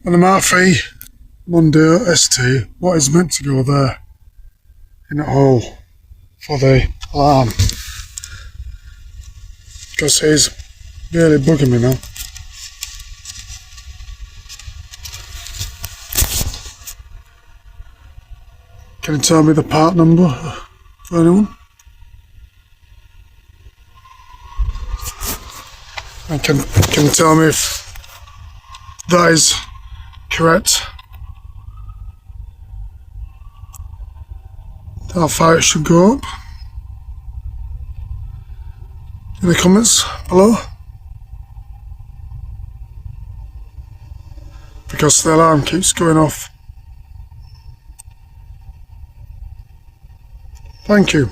an MK3 Mondeo ST, what is meant to go there in a hole for the alarm, because he's really bugging me now. Can you tell me the part number for anyone? And can you tell me if that is correct? How far it should go up? In the comments below. Because the alarm keeps going off. Thank you.